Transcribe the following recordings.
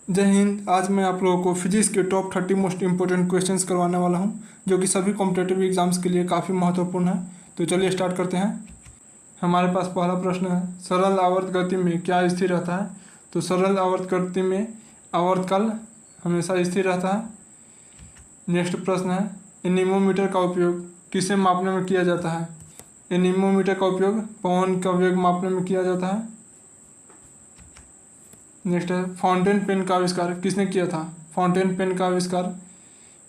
जय हिंद। आज मैं आप लोगों को फिजिक्स के टॉप 30 मोस्ट इंपॉर्टेंट क्वेश्चंस करवाने वाला हूं, जो कि सभी कॉम्पिटेटिव एग्जाम्स के लिए काफ़ी महत्वपूर्ण है। तो चलिए स्टार्ट करते हैं। हमारे पास पहला प्रश्न है, सरल आवर्त गति में क्या स्थिर रहता है। तो सरल आवर्त गति में आवर्तकाल हमेशा स्थिर रहता है। नेक्स्ट प्रश्न है, एनीमोमीटर का उपयोग किसे मापने में किया जाता है। एनीमोमीटर का उपयोग पवन का वेग मापने में किया जाता है। नेक्स्ट है, फाउंटेन पेन का आविष्कार किसने किया था। फाउंटेन पेन का आविष्कार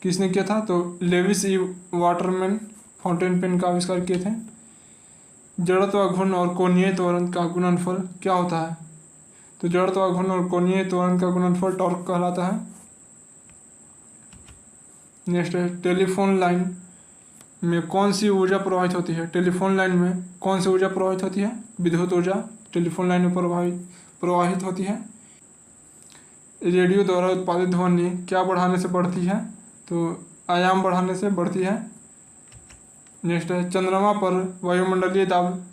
किसने किया था। तो लेविस ई वाटरमैन फाउंटेन पेन का आविष्कार किए थे। जड़त्व घूर्ण और कोणीय त्वरण का गुणनफल क्या होता है। तो जड़त्व घूर्ण और कोणीय त्वरण का गुणनफल टॉर्क कहलाता है। नेक्स्ट है, टेलीफोन लाइन में कौन सी ऊर्जा प्रवाहित होती है। टेलीफोन लाइन में कौन सी ऊर्जा प्रवाहित होती है। विद्युत ऊर्जा टेलीफोन लाइन में प्रवाहित होती है। रेडियो द्वारा उत्पादित ध्वनि क्या बढ़ाने से बढ़ती है। तो आयाम बढ़ाने से बढ़ती है। नेक्स्ट है, चंद्रमा पर वायुमंडलीय दाब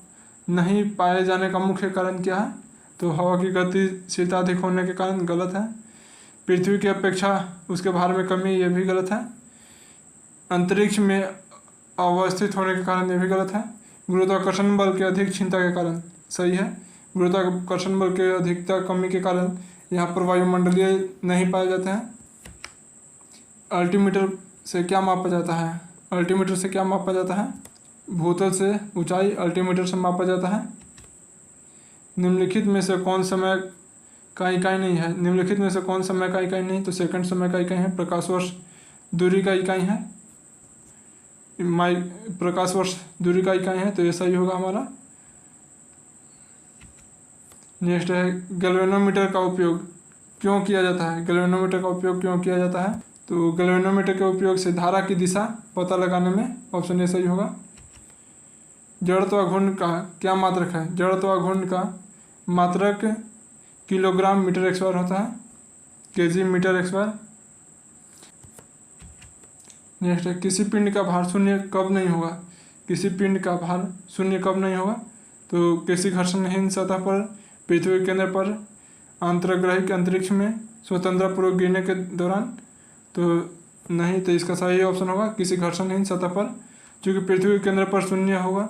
नहीं पाए जाने का मुख्य कारण क्या है। तो हवा की गतिशीलता अधिक होने के कारण गलत है। पृथ्वी की अपेक्षा उसके भार में कमी, ये भी गलत है। अंतरिक्ष में अवस्थित होने के कारण, ये भी गलत है। गुरुत्वाकर्षण बल के अधिक क्षमता के कारण, सही है। गुरुत्वाकर्षण बल के अधिकता कमी के कारण यहाँ पर वायुमंडलीय नहीं पाए जाते हैं। अल्टीमीटर से क्या मापा जाता है। अल्टीमीटर से क्या मापा जाता है। भूतल से ऊंचाई अल्टीमीटर से मापा जाता है। निम्नलिखित में से कौन समय का इकाई नहीं है। निम्नलिखित में से कौन समय का इकाई नहीं। तो सेकंड समय का इकाई है। प्रकाश वर्ष दूरी का इकाई है। प्रकाश वर्ष दूरी का इकाई है, तो ये सही होगा हमारा। नेक्स्ट है, गैल्वेनोमीटर का उपयोग क्यों किया जाता है। गैल्वेनोमीटर का उपयोग क्यों किया जाता है। तो गैल्वेनोमीटर के उपयोग से धारा की दिशा पता लगाने में, ऑप्शन ए सही होगा। जड़त्व घूर्ण का क्या मात्रक है। जड़त्व घूर्ण का मात्रक किलोग्राम मीटर स्क्वायर होता है, केजी मीटर स्क्वायर। नेक्स्ट है, किसी पिंड का भार शून्य कब नहीं होगा। किसी पिंड का भार शून्य कब नहीं होगा। तो किसी घर्षणहीन सतह पर, पृथ्वी के केंद्र पर, अंतर्ग्रहिक अंतरिक्ष में स्वतंत्र पूर्वक गिरने के दौरान। तो नहीं, तो इसका सही ऑप्शन होगा किसी घर्षणहीन सतह पर, क्योंकि पृथ्वी के केंद्र पर शून्य होगा।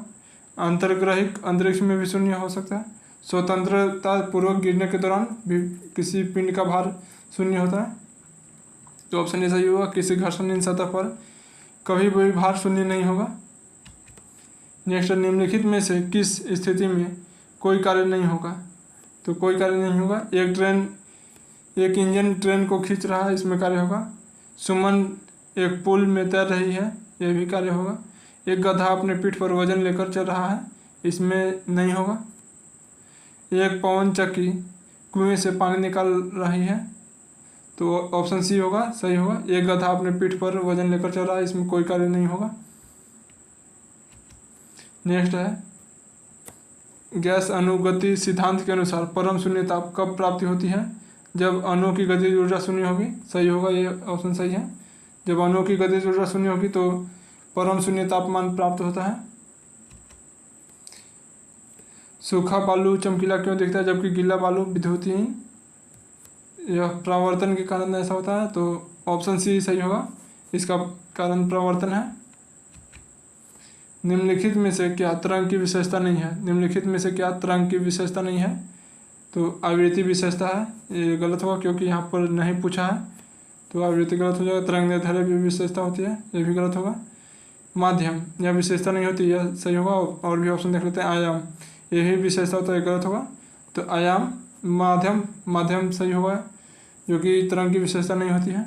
अंतर्ग्रहिक अंतरिक्ष में भी शून्य हो सकता है। स्वतंत्रता पूर्वक गिरने के दौरान भी किसी पिंड का भार शून्य होता है। तो ऑप्शन ए सही होगा, किसी घर्षणहीन सतह पर कभी भी भार शून्य नहीं होगा। नेक्स्ट, निम्नलिखित में से किस स्थिति में कोई कार्य नहीं होगा। तो कोई कार्य नहीं होगा। एक इंजन ट्रेन को खींच रहा है, इसमें कार्य होगा। सुमन एक पुल में तैर रही है, यह भी कार्य होगा। एक गधा अपने पीठ पर वजन लेकर चल रहा है, इसमें नहीं होगा। एक पवन चक्की कुएं से पानी निकाल रही है, तो ऑप्शन सी होगा, सही होगा। एक गधा अपने पीठ पर वजन लेकर चल रहा है, इसमें कोई कार्य नहीं होगा। नेक्स्ट है, गैस अनुगति सिद्धांत के अनुसार परम शून्य ताप कब प्राप्ति होती है। जब अणुओं की गतिज ऊर्जा शून्य होगी, सही होगा, ये ऑप्शन सही है। जब अणुओं की गतिज ऊर्जा शून्य होगी तो परम शून्य तापमान प्राप्त होता है। सूखा बालू चमकीला क्यों दिखता है जबकि गीला बालू विद्युतहीन। यह परावर्तन के कारण ऐसा होता है, तो ऑप्शन सी सही होगा, इसका कारण परावर्तन है। निम्नलिखित में से क्या तरंग की विशेषता नहीं है। निम्नलिखित में से क्या तरंग की विशेषता नहीं है। तो आवृत्ति विशेषता है, ये गलत होगा क्योंकि यहाँ पर नहीं पूछा है, तो आवृत्ति गलत हो जाएगा। तरंग दैर्ध्य भी विशेषता होती है, ये भी गलत होगा। माध्यम, यह विशेषता नहीं होती, यह सही होगा। और भी ऑप्शन देख लेते हैं। आयाम, यही विशेषता होता है, गलत होगा। तो आयाम, माध्यम सही होगा, जो कि तरंग की विशेषता नहीं होती है।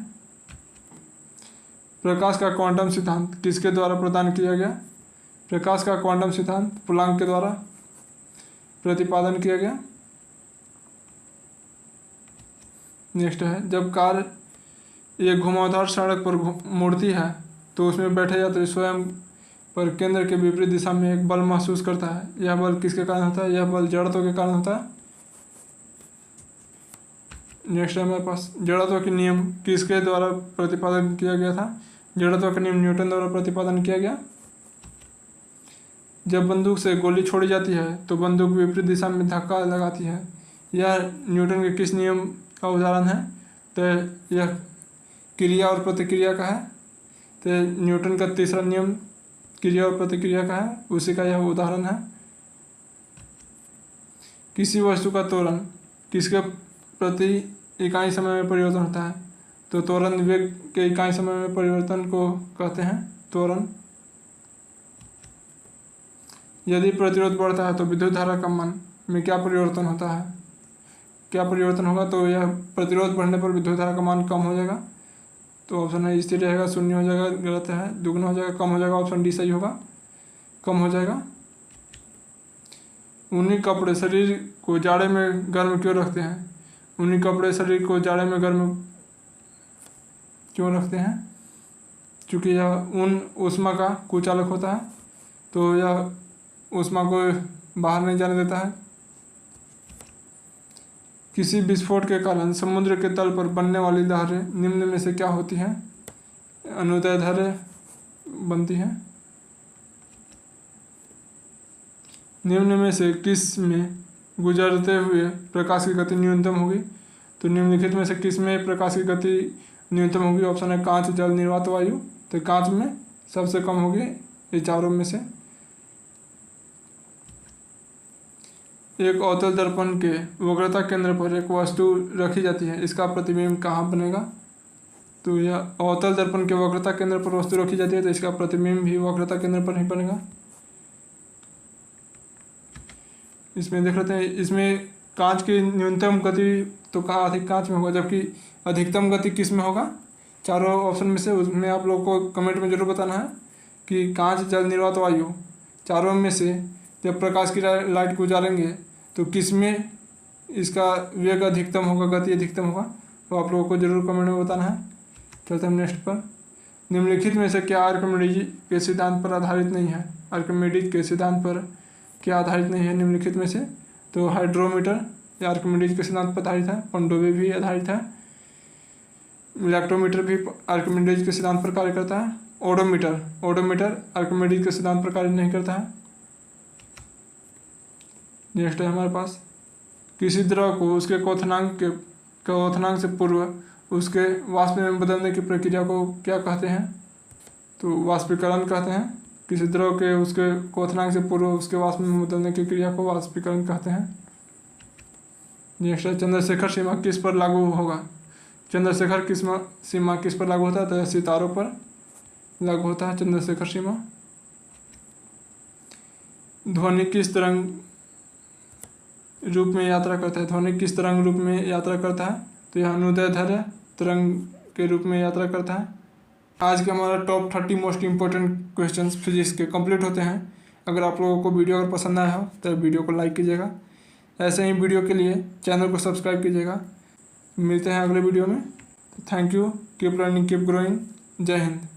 प्रकाश का क्वांटम सिद्धांत किसके द्वारा प्रदान किया गया। प्रकाश का क्वांटम सिद्धांत प्लांक के द्वारा प्रतिपादन किया गया। नेक्स्ट है, जब कार एक घुमावदार सड़क पर मुड़ती है तो उसमें बैठे यात्री स्वयं पर केंद्र के विपरीत दिशा में एक बल महसूस करता है। यह बल किसके कारण होता है। यह बल जड़त्व के कारण होता है। नेक्स्ट है हमारे पास, जड़त्व के नियम किसके द्वारा प्रतिपादन किया गया था। जड़त्व का नियम न्यूटन द्वारा प्रतिपादन किया गया। जब बंदूक से गोली छोड़ी जाती है तो बंदूक विपरीत दिशा में धक्का लगाती है। यह न्यूटन के किस नियम का उदाहरण है। तो यह क्रिया और प्रतिक्रिया का है। तो न्यूटन का तीसरा नियम क्रिया और प्रतिक्रिया का है, उसी का यह उदाहरण है। किसी वस्तु का त्वरण किसके प्रति इकाई समय में परिवर्तन होता है? तो त्वरण वेग के इकाई समय में परिवर्तन को कहते हैं त्वरण। यदि प्रतिरोध बढ़ता है तो विद्युत धारा का मान में क्या परिवर्तन होता है? क्या परिवर्तन होगा? तो यह प्रतिरोध बढ़ने पर विद्युत धारा का मान कम हो जाएगा। तो ऑप्शन है स्थिर रहेगा, शून्य हो जाएगा, गलत है, दुगना हो जाएगा, कम हो जाएगा। ऑप्शन डी सही होगा, कम हो जाएगा। ऊनी कपड़े शरीर को जाड़े में गर्म क्यों रखते हैं? ऊनी कपड़े शरीर को जाड़े में गर्म क्यों रखते हैं? क्योंकि यह ऊन ऊष्मा का कुचालक होता है, तो यह ऊष्मा को बाहर नहीं जाने देता है। किसी विस्फोट के कारण समुद्र के तल पर बनने वाली लहरें निम्न में से क्या होती हैं? अनुदैर्ध्य लहरें बनती हैं। निम्न में से किस में गुजरते हुए प्रकाश की गति न्यूनतम होगी? तो निम्नलिखित में से किस में प्रकाश की गति न्यूनतम होगी? ऑप्शन है कांच, जल, निर्वात वायु। तो कांच में सबसे कम होगी ये चारों में से। एक अवतल दर्पण के वक्रता केंद्र पर एक वस्तु रखी जाती है, इसका प्रतिबिंब कहाँ बनेगा? तो यह अवतल दर्पण के वक्रता केंद्र पर वस्तु रखी जाती है, तो इसका प्रतिबिंब भी वक्रता केंद्र पर ही बनेगा। इसमें देख लेते हैं, इसमें कांच की न्यूनतम गति तो कहाँ अधिक कांच में होगा, जबकि अधिकतम गति किस में होगा? चारों ऑप्शन में से उसमें आप लोग को कमेंट में जरूर बताना है कि कांच, जल, निर्वात वायु चारों में से जब प्रकाश की लाइट गुजारेंगे तो किस में इसका वेग अधिकतम होगा, गति अधिकतम होगा? तो आप लोगों को जरूर कमेंट में बताना है। चलते हम नेक्स्ट पर। निम्नलिखित में से क्या आर्किमिडीज के सिद्धांत पर आधारित नहीं है? आर्किमिडीज के सिद्धांत पर क्या आधारित नहीं है निम्नलिखित में से? तो हाइड्रोमीटर या आर्किमिडीज के सिद्धांत पर आधारित है, पंडोबे भी आधारित है, इलेक्ट्रोमीटर भी आर्किमिडीज के सिद्धांत पर कार्य करता है, ओडोमीटर आर्किमिडीज के सिद्धांत पर कार्य नहीं करता है। नेक्स्ट है हमारे पास, किसी द्रव को उसके क्वथनांक से पूर्व उसके वाष्प में बदलने की प्रक्रिया को क्या कहते हैं? तो वाष्पीकरण कहते हैं। किसी द्रव के उसके क्वथनांक से पूर्व उसके वाष्प में बदलने की क्रिया को वाष्पीकरण कहते हैं। नेक्स्ट है, चंद्रशेखर सीमा किस पर लागू होगा? चंद्रशेखर सीमा किस पर लागू होता है? तो सितारों पर लागू होता है चंद्रशेखर सीमा। ध्वनि किस तरंग रूप में यात्रा करता है? ध्वनि किस तरंग रूप में यात्रा करता है? तो यह अनुदैर्ध्य तरंग के रूप में यात्रा करता है। आज के हमारा top 30 most important questions physics के कंप्लीट होते हैं। अगर आप लोगों को वीडियो अगर पसंद आया हो तो वीडियो को लाइक कीजिएगा, ऐसे ही वीडियो के लिए चैनल को सब्सक्राइब कीजिएगा। मिलते हैं अगले वीडियो में। Thank you, keep learning, keep growing. जय हिंद।